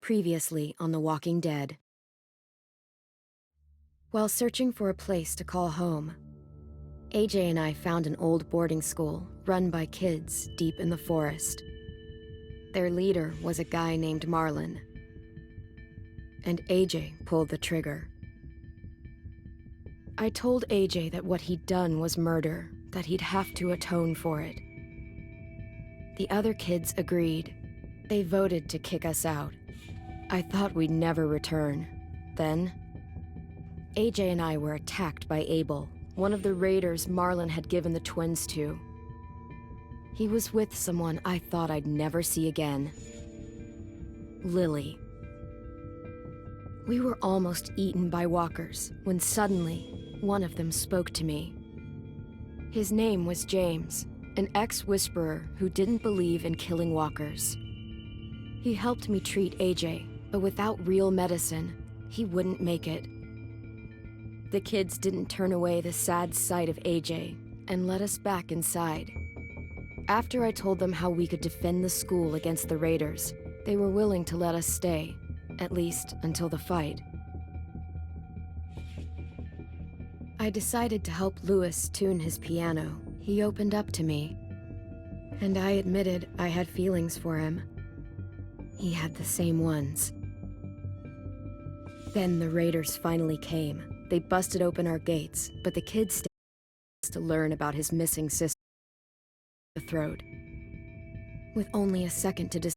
Previously on The Walking Dead. While searching for a place to call home, AJ and I found an old boarding school run by kids deep in the forest. Their leader was a guy named Marlon, and AJ pulled the trigger. I told AJ that what he'd done was murder, that he'd have to atone for it. The other kids agreed. They voted to kick us out. I thought we'd never return. Then, AJ and I were attacked by Abel, one of the raiders Marlon had given the twins to. He was with someone I thought I'd never see again. Lily. We were almost eaten by walkers when suddenly, one of them spoke to me. His name was James, an ex-whisperer who didn't believe in killing walkers. He helped me treat AJ, but without real medicine, he wouldn't make it. The kids didn't turn away the sad sight of AJ and let us back inside. After I told them how we could defend the school against the raiders, they were willing to let us stay, at least until the fight. I decided to help Louis tune his piano. He opened up to me, and I admitted I had feelings for him. He had the same ones. Then the raiders finally came. They busted open our gates, but the kids stayed to learn about his missing sister. The throat. With only a second to decide.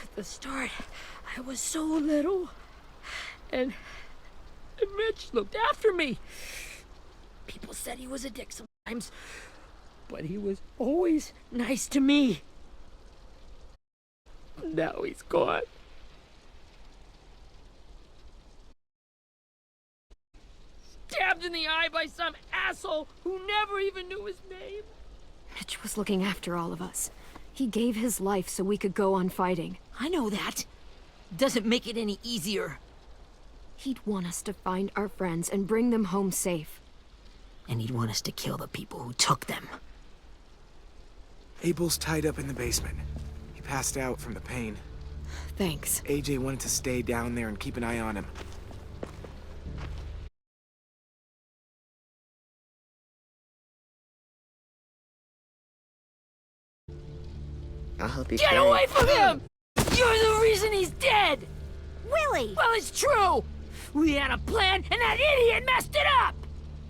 At the start, I was so little, and Mitch looked after me. People said he was a dick sometimes, but he was always nice to me. Now he's gone. Stabbed in the eye by some asshole who never even knew his name. Mitch was looking after all of us. He gave his life so we could go on fighting. I know that. Doesn't make it any easier. He'd want us to find our friends and bring them home safe. And he'd want us to kill the people who took them. Abel's tied up in the basement. He passed out from the pain. Thanks. AJ wanted to stay down there and keep an eye on him. I'll help you Get carry. away from him! You're the reason he's dead! Willie! Well, it's true! We had a plan, and that idiot messed it up!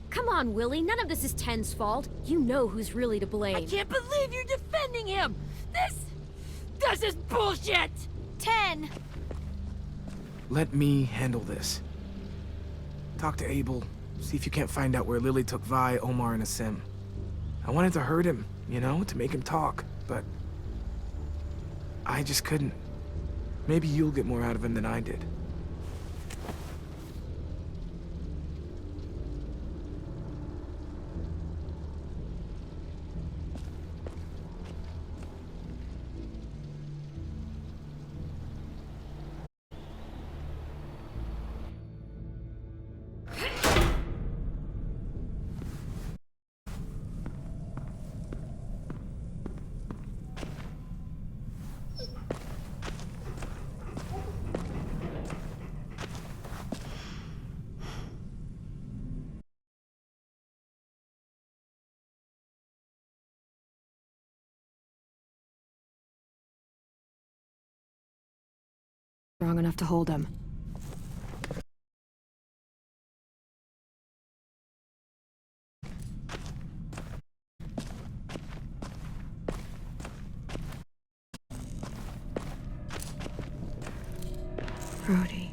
Come on, Willie. None of this is Ten's fault. You know who's really to blame. I can't believe you're defending him! This is bullshit! 10. Let me handle this. Talk to Abel. See if you can't find out where Lily took Vi, Omar, and Asim. I wanted to hurt him, you know, to make him talk, but I just couldn't. Maybe you'll get more out of him than I did. strong enough to hold him. Brody.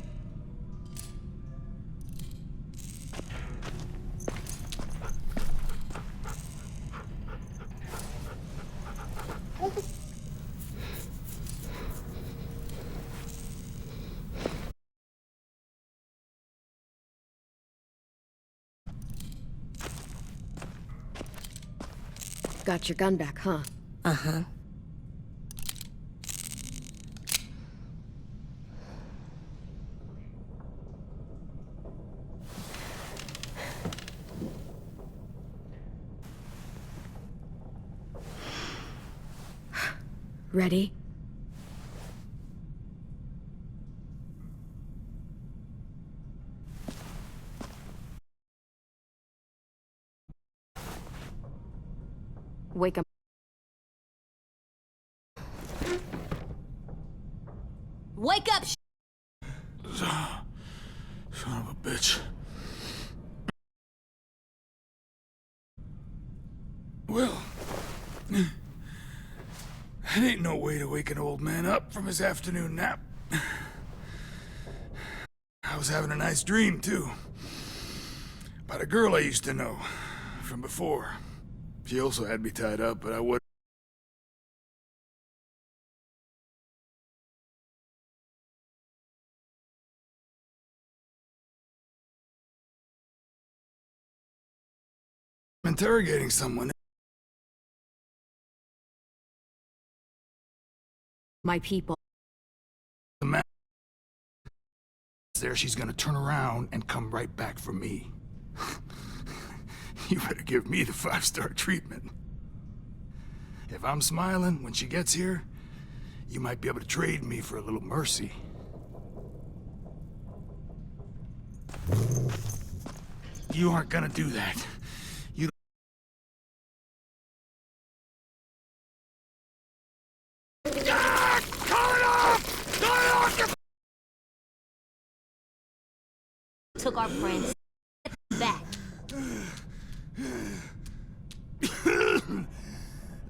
Got your gun back, huh? Uh-huh. Ready? Wake up. Wake up! Son of a bitch. Well, that ain't no way to wake an old man up from his afternoon nap. I was having a nice dream, too. About a girl I used to know from before. She also had me tied up, but I wasn't. Interrogating someone. My people. The man there, she's gonna turn around and come right back for me. You better give me the 5-star treatment. If I'm smiling when she gets here, you might be able to trade me for a little mercy. You aren't gonna do that. You Took our friends back.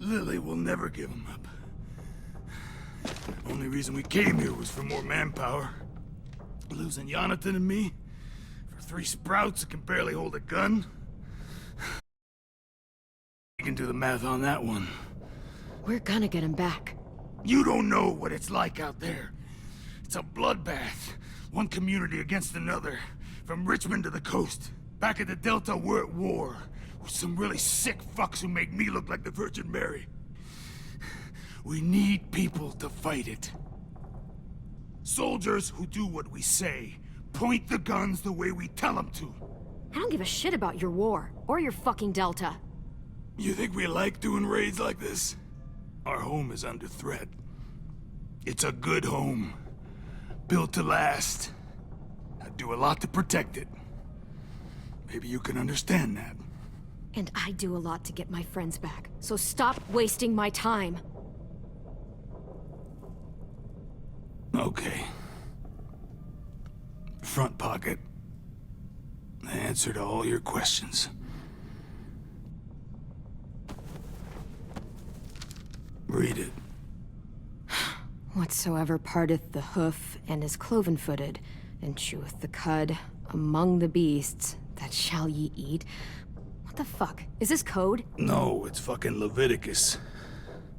Lily will never give him up. Only reason we came here was for more manpower. Losing Jonathan and me for 3 sprouts that can barely hold a gun. You can do the math on that one. We're gonna get him back. You don't know what it's like out there. It's a bloodbath. One community against another. From Richmond to the coast. Back at the Delta, we're at war. With some really sick fucks who make me look like the Virgin Mary. We need people to fight it. Soldiers who do what we say. Point the guns the way we tell them to. I don't give a shit about your war, or your fucking Delta. You think we like doing raids like this? Our home is under threat. It's a good home. Built to last. I'd do a lot to protect it. Maybe you can understand that. And I do a lot to get my friends back, so stop wasting my time. Okay. Front pocket. The answer to all your questions. Read it. Whatsoever parteth the hoof and is cloven-footed, and cheweth the cud among the beasts, that shall ye eat. What the fuck? Is this code? No, it's fucking Leviticus.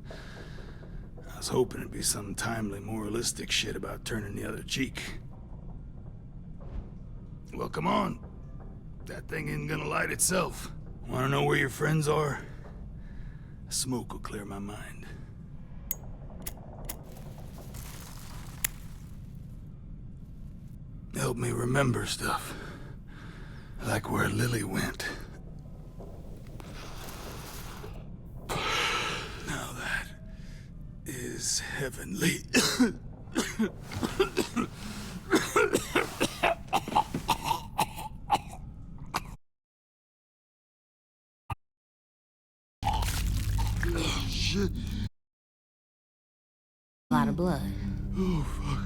I was hoping it'd be some timely, moralistic shit about turning the other cheek. Well, come on. That thing isn't gonna light itself. Wanna know where your friends are? Smoke will clear my mind. Help me remember stuff. Like where Lily went. Now that is heavenly. A lot of blood. Oh, fuck.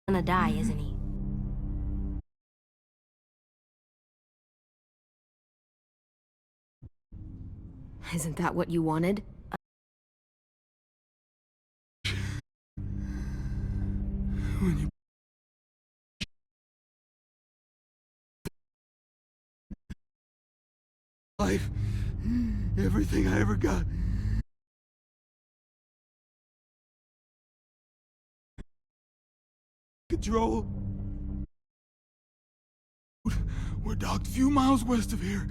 Gonna die, isn't he? Isn't that what you wanted? When you life, everything I ever got. Control. We're docked a few miles west of here.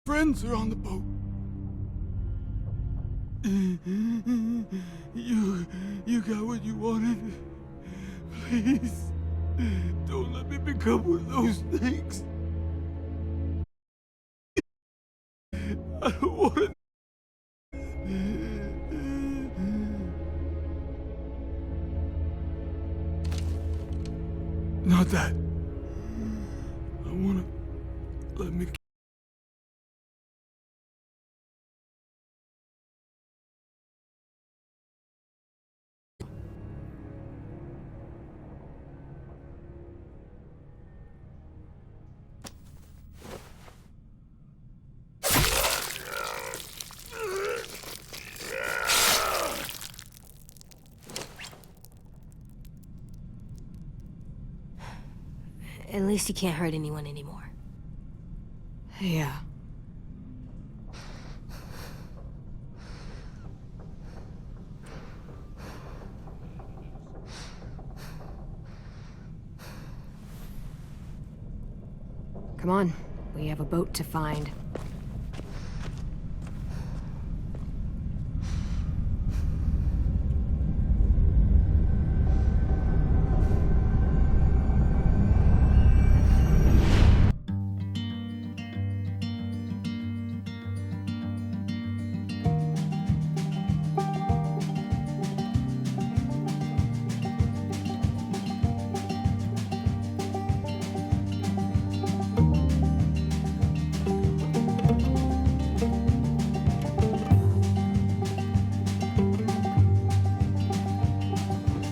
Friends are on the boat. You got what you wanted. Please, don't let me become one of those things. I don't want to. Not that. I want to let me. At least he can't hurt anyone anymore. Yeah. Come on, we have a boat to find.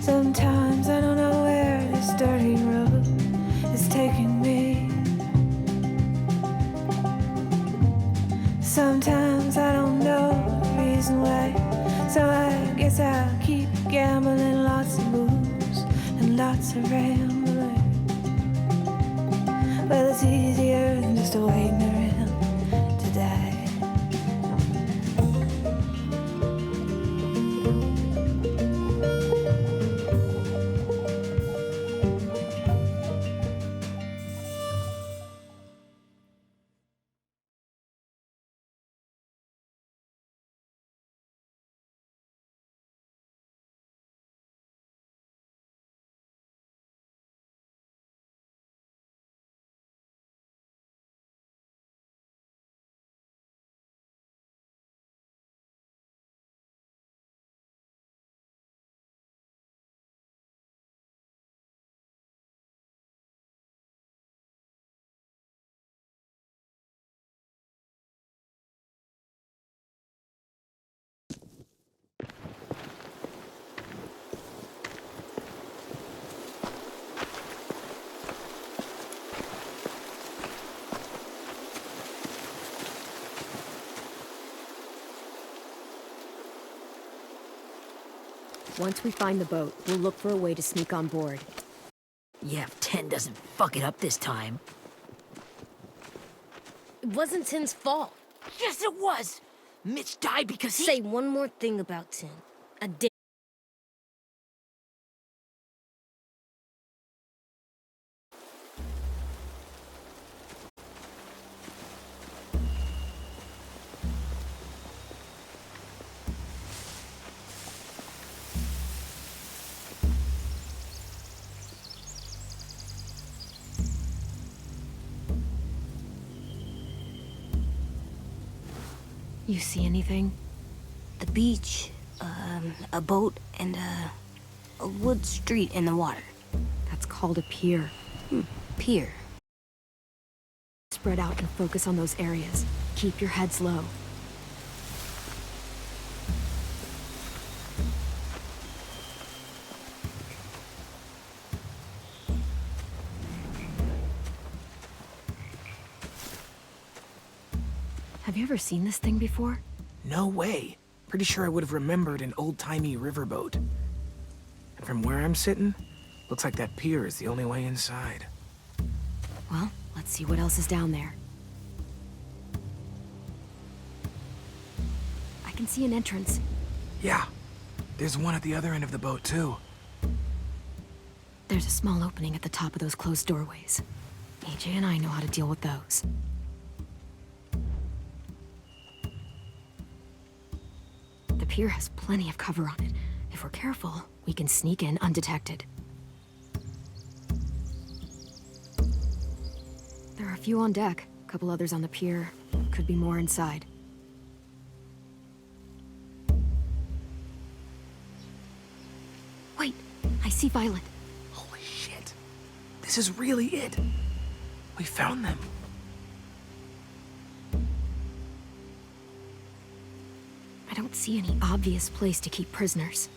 Sometimes I don't know where this dirty road is taking me. Sometimes I don't know the reason why. So I guess I'll keep gambling, lots of moves and lots of rambling. Well, it's easier than just waiting around to die. Once we find the boat, we'll look for a way to sneak on board. Yeah, if 10 doesn't fuck it up this time. It wasn't Tin's fault. Yes, it was! Mitch died because he... Say one more thing about Tin. A dick. You see anything? The beach, a boat, and a wood street in the water. That's called a pier. Pier. It's spread out and focus on those areas. Keep your heads low. Have you ever seen this thing before? No way. Pretty sure I would have remembered an old-timey riverboat. And from where I'm sitting, looks like that pier is the only way inside. Well, let's see what else is down there. I can see an entrance. Yeah, there's one at the other end of the boat, too. There's a small opening at the top of those closed doorways. AJ and I know how to deal with those. The pier has plenty of cover on it. If we're careful, we can sneak in undetected. There are a few on deck, a couple others on the pier. Could be more inside. Wait, I see Violet. Holy shit. This is really it. We found them. I don't see any obvious place to keep prisoners.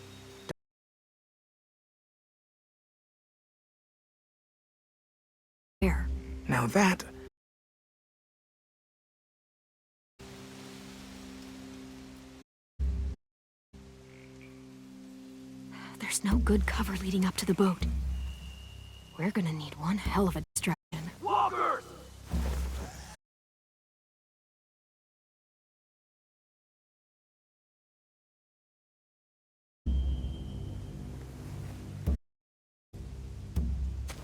There. Now that... There's no good cover leading up to the boat. We're gonna need one hell of a distraction. Walkers!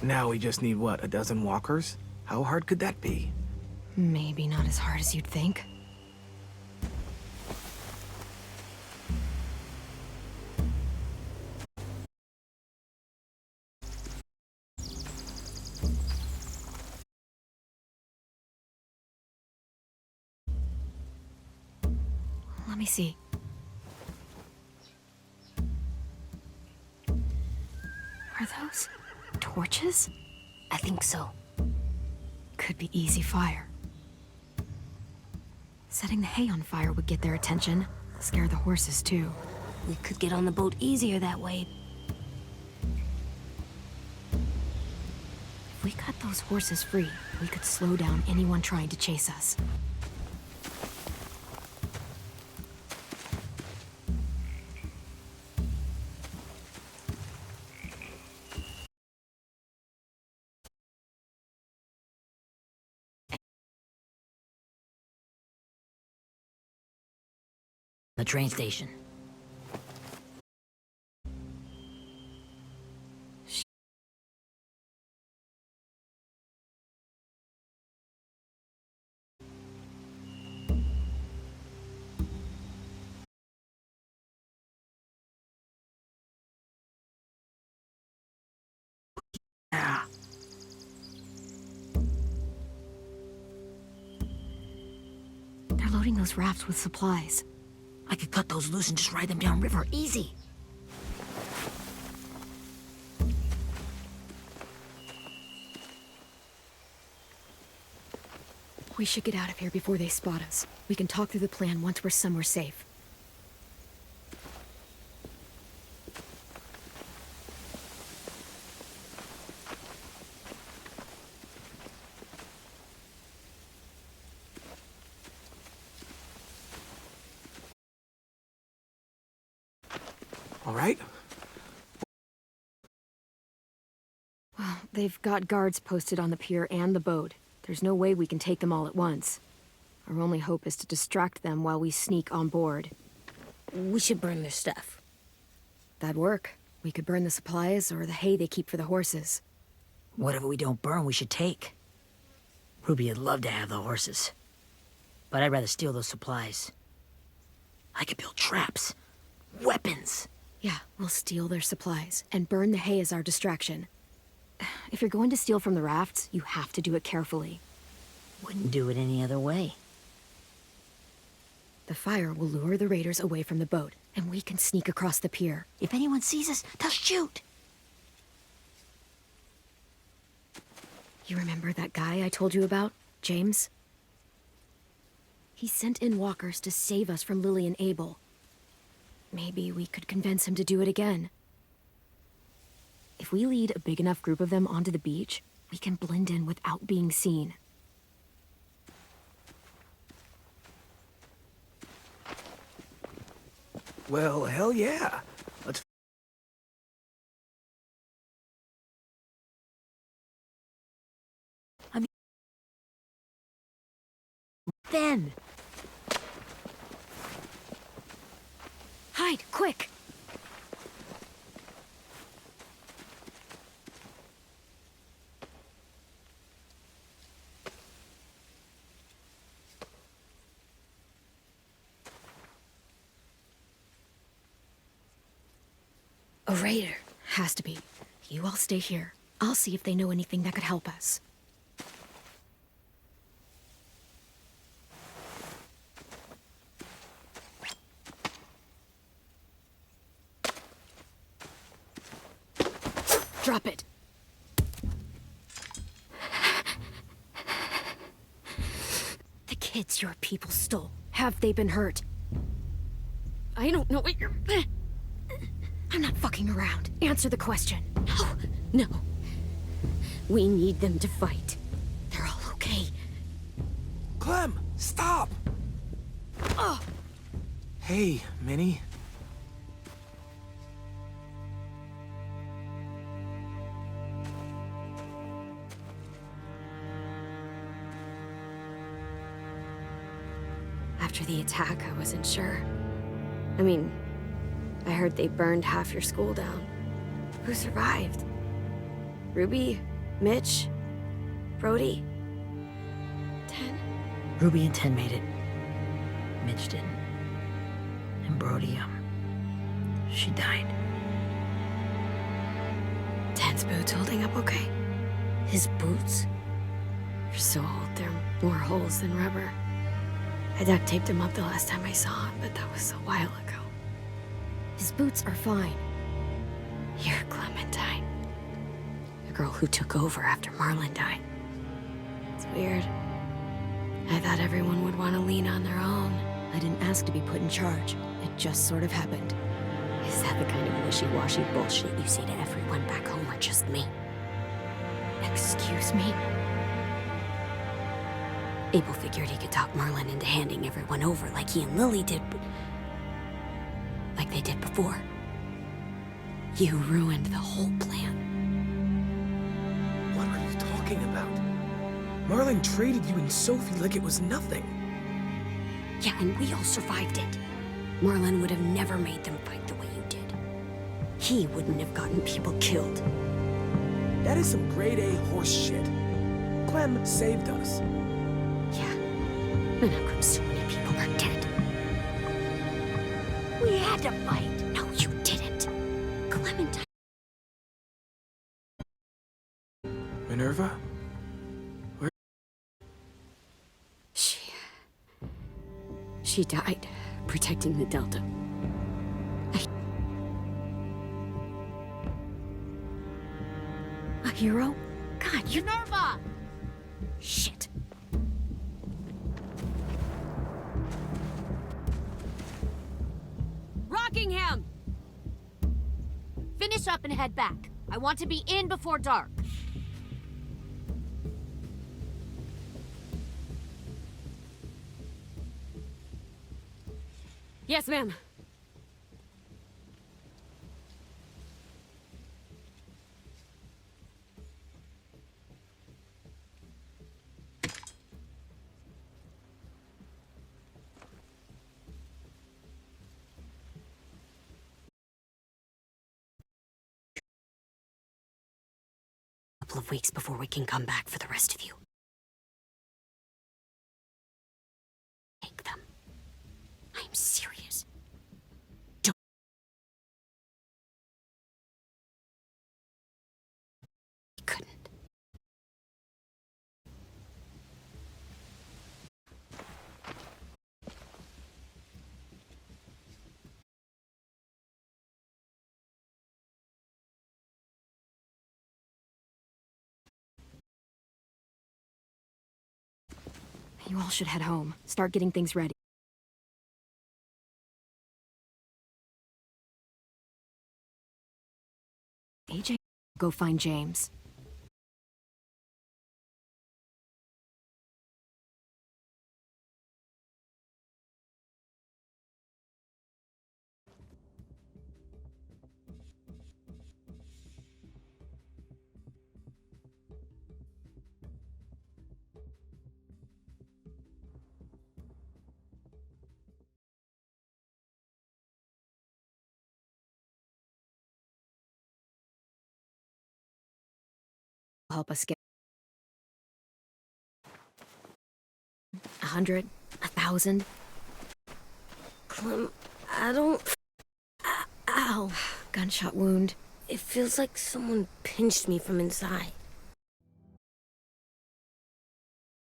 Now we just need, what, a dozen walkers? How hard could that be? Maybe not as hard as you'd think. Let me see. Are those torches? I think so. Could be easy fire. Setting the hay on fire would get their attention. Scare the horses, too. We could get on the boat easier that way. If we cut those horses free, we could slow down anyone trying to chase us. The train station. Yeah. They're loading those rafts with supplies. I could cut those loose and just ride them downriver, easy. We should get out of here before they spot us. We can talk through the plan once we're somewhere safe. All right. Well, they've got guards posted on the pier and the boat. There's no way we can take them all at once. Our only hope is to distract them while we sneak on board. We should burn their stuff. That'd work. We could burn the supplies or the hay they keep for the horses. Whatever we don't burn, we should take. Ruby would love to have the horses. But I'd rather steal those supplies. I could build traps. Weapons. Yeah, we'll steal their supplies and burn the hay as our distraction. If you're going to steal from the rafts, you have to do it carefully. Wouldn't do it any other way. The fire will lure the raiders away from the boat, and we can sneak across the pier. If anyone sees us, they'll shoot. You remember that guy I told you about? James? He sent in walkers to save us from Lily and Abel. Maybe we could convince him to do it again. If we lead a big enough group of them onto the beach, we can blend in without being seen. Well, hell yeah. Let's... Then! Hide, quick! A raider. Has to be. You all stay here. I'll see if they know anything that could help us. Drop it. The kids your people stole. Have they been hurt? I don't know what you're... I'm not fucking around. Answer the question. No. We need them to fight. They're all okay. Clem, stop! Hey, Minnie. After the attack, I wasn't sure. I mean, I heard they burned half your school down. Who survived? Ruby? Mitch? Brody? Ten? Ruby and Ten made it. Mitch didn't. And Brody, she died. Ten's boots holding up okay? His boots? They're so old, there are more holes than rubber. I duct taped him up the last time I saw him, but that was a while ago. His boots are fine. You're Clementine. The girl who took over after Marlon died. It's weird. I thought everyone would want to lean on their own. I didn't ask to be put in charge. It just sort of happened. Is that the kind of wishy-washy bullshit you say to everyone back home or just me? Excuse me? Abel figured he could talk Marlon into handing everyone over like he and Lily did, but... like they did before. You ruined the whole plan. What are you talking about? Marlon traded you and Sophie like it was nothing. Yeah, and we all survived it. Marlon would have never made them fight the way you did. He wouldn't have gotten people killed. That is some grade A horse shit. Clem saved us. Yeah, and how come so many people are dead? We had to fight. No, you didn't. Clementine. Minerva? She died protecting the Delta. A hero? God, you... Minerva! Shit. Rockingham! Finish up and head back. I want to be in before dark. Yes, ma'am. Couple of weeks before we can come back for the rest of you. Take them. I'm serious. Don't. I couldn't. You all should head home. Start getting things ready. AJ, go find James. Help us get 100, 1,000. Clem, I don't... Ow. Gunshot wound. It feels like someone pinched me from inside.